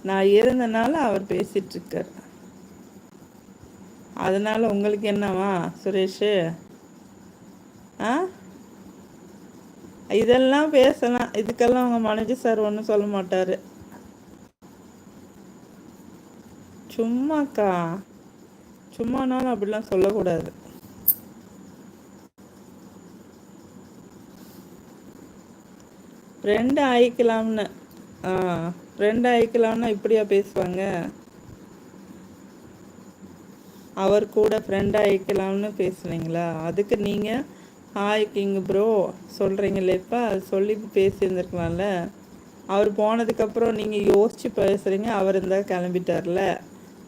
நான் இருந்தனால அவர் பேசிட்டு இருக்கார். அதனால உங்களுக்கு என்னவா சுரேஷ்? ஆ, இதெல்லாம் பேசலாம், இதுக்கெல்லாம் உங்க மேனேஜர் சார் ஒன்றும் சொல்ல மாட்டாரு. சும்மாக்கா, சும்மானாலும் அப்படிலாம் சொல்லக்கூடாது. ஃப்ரெண்டு ஆயிக்கலாம்னு. ஆ, ஃப்ரெண்டு ஆயிக்கலாம்னா இப்படியா பேசுவாங்க? அவர் கூட ஃப்ரெண்ட் ஆயிக்கலாம்னு பேசுனீங்களா? அதுக்கு நீங்கள் ஹாய் கிங் ப்ரோ சொல்கிறீங்களேப்பா, அது சொல்லி பேசியிருந்துருக்கலாம்ல. அவர் போனதுக்கப்புறம் நீங்கள் யோசித்து பேசுகிறீங்க. அவர் இருந்தால் கிளம்பிட்டார்ல,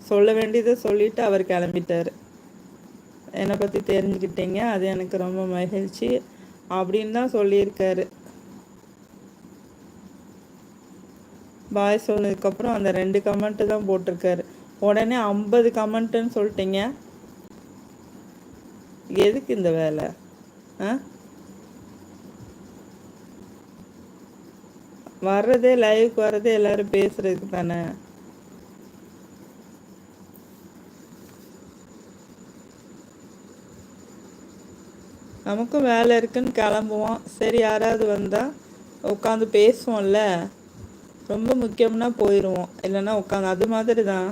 சொல்ல வேண்டியதை சொல்லிவிட்டு அவர் கிளம்பிட்டார். என்னை பற்றி தெரிஞ்சுக்கிட்டீங்க, அது எனக்கு ரொம்ப மகிழ்ச்சி அப்படின்னு தான் சொல்லியிருக்காரு. பாய் சொன்னதுக்கப்புறம் அந்த 2 கமெண்ட்டு தான் போட்டிருக்காரு. உடனே 50 கமெண்ட்டுன்னு சொல்லிட்டீங்க. எதுக்கு இந்த வேலை? ஆ, வர்றதே லைவுக்கு வர்றதே எல்லாரும் பேசுறதுக்கு தானே. நமக்கும் வேலை இருக்குன்னு கிளம்புவோம். சரி, யாராவது வந்தால் உட்காந்து பேசுவோம்ல. ரொம்ப முக்கியம்னா போயிடுவோம், இல்லைன்னா உட்காந்து அது மாதிரி தான்.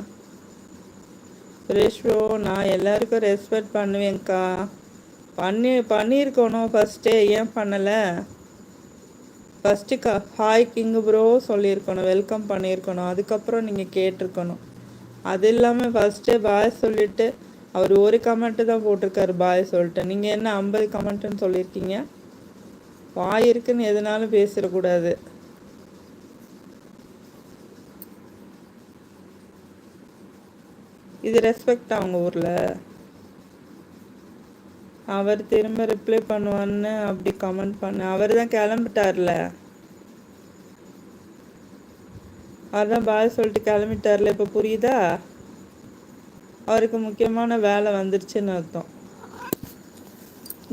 சுரேஷ் ப்ரோ, நான் எல்லாருக்கும் ரெஸ்பெக்ட் பண்ணுவேன்க்கா. பண்ணியிருக்கணும் ஃபஸ்ட்டே, ஏன் பண்ணலை? ஃபஸ்ட்டு ஹாய் கிங் ப்ரோ சொல்லியிருக்கணும், வெல்கம் பண்ணியிருக்கணும், அதுக்கப்புறம் நீங்கள் கேட்டிருக்கணும். அது இல்லாமல் ஃபஸ்ட்டே பாய் சொல்லிவிட்டு அவர் ஒரு கமெண்ட்டு தான் போட்டிருக்காரு பாய் சொல்லிட்டு. நீங்கள் என்ன 50 கமெண்ட்டுன்னு சொல்லியிருக்கீங்க? வாய் இருக்குன்னு எதுனாலும் பேசிடக்கூடாது. இது ரெஸ்பெக்ட் அவங்க ஊரில். அவர் திரும்ப ரிப்ளை பண்ணுவான்னு அப்படி கமெண்ட் பண்ண. அவர் தான் கிளம்பிட்டார்ல, அவர் தான் பாய் சொல்லிட்டு கிளம்பிட்டார்ல. இப்போ புரியுதா? அவருக்கு முக்கியமான வேலை வந்துருச்சுன்னு அர்த்தம்.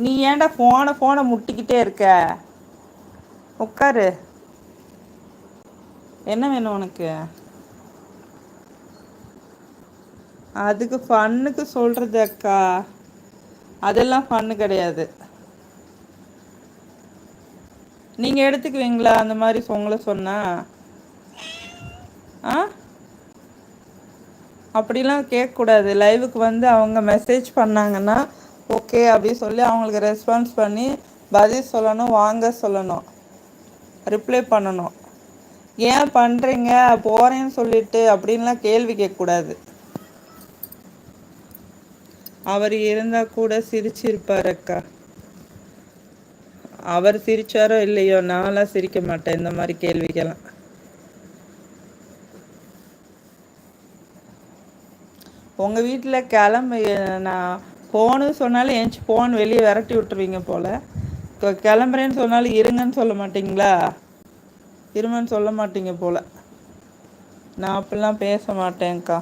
நீ ஏன்டா ஃபோனை முட்டிக்கிட்டே இருக்க? உட்காரு. என்ன வேணும் உனக்கு? அதுக்கு ஃபன்னுக்கு சொல்கிறது அக்கா, அதெல்லாம் ஃபன்னு கிடையாது. நீங்கள் எடுத்துக்குவீங்களா அந்த மாதிரி உங்களை சொன்னா? ஆ, அப்படிலாம் கேட்கக்கூடாது. லைவுக்கு வந்து அவங்க மெசேஜ் பண்ணாங்கன்னா ஓகே அப்படி சொல்லி அவங்களுக்கு ரெஸ்பான்ஸ் பண்ணி பதில் சொல்லணும், வாங்க சொல்லணும், ரிப்ளை பண்ணணும். ஏன் பண்ணுறீங்க போகிறேன்னு சொல்லிட்டு அப்படின்லாம் கேள்வி கேட்கக்கூடாது. அவர் இருந்தால் கூட சிரிச்சிருப்பார் அக்கா. அவர் சிரிச்சாரோ இல்லையோ, நான்லாம் சிரிக்க மாட்டேன் இந்த மாதிரி கேள்விக்கெல்லாம். உங்கள் வீட்டில் கிளம்பு, நான் போன்னு சொன்னாலும் ஏஞ்சி போன்னு வெளியே விரட்டி விட்டுருவீங்க போல். இப்போ கிளம்புறேன்னு சொன்னாலும் இருங்கன்னு சொல்ல மாட்டிங்களா? இருமன்னு சொல்ல மாட்டீங்க போல். நான் அப்படிலாம் பேச மாட்டேன்க்கா.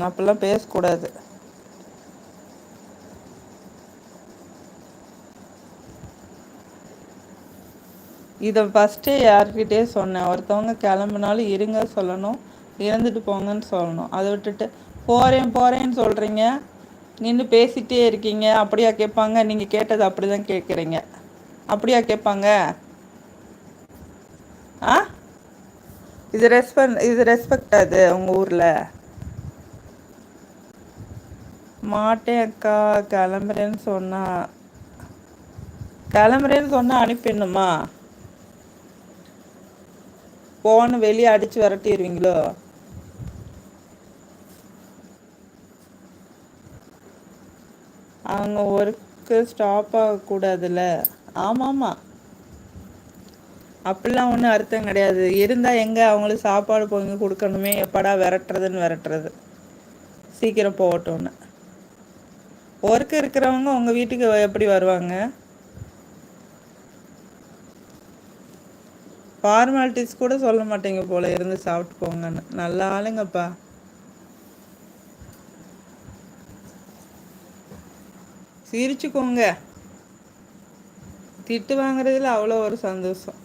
அப்படிலாம் பேசக்கூடாது. இதை ஃபஸ்ட்டே யார்கிட்டே சொன்னேன். ஒருத்தவங்க கிளம்புனாலும் இருங்க சொல்லணும், இருந்துட்டு போங்கன்னு சொல்லணும். அதை விட்டுட்டு போகிறேன்னு சொல்கிறீங்க, நின்று பேசிகிட்டே இருக்கீங்க. அப்படியா கேட்பாங்க? நீங்கள் கேட்டது அப்படி தான் கேட்குறீங்க. அப்படியா கேட்பாங்க? ஆ, இது ரெஸ்பெக்ட் அது உங்கள் ஊரில்? மாட்டேன் அக்கா. கிளம்புறேன்னு சொன்னால் அனுப்பிடணுமா? போன்னு வெளியே அடித்து விரட்டிடுவீங்களோ? அவங்க ஒர்க்கு ஸ்டாப் ஆகக்கூடாதுல்ல. ஆமாம், அப்படிலாம் ஒன்றும் அர்த்தம் கிடையாது. இருந்தால் எங்கே அவங்களுக்கு சாப்பாடு பொங்கி கொடுக்கணுமே, எப்படா விரட்டுறது. சீக்கிரம் போகட்டும்னு. ஒர்க்கு இருக்கிறவங்க உங்கள் வீட்டுக்கு எப்படி வருவாங்க? ஃபார்மாலிட்டிஸ் கூட சொல்ல மாட்டேங்க போல, இருந்து சாப்பிட்டு போங்கன்னு. நல்ல ஆளுங்கப்பா. சிரிச்சுக்கோங்க. திட்டு வாங்குறதுல அவ்வளோ ஒரு சந்தோஷம்.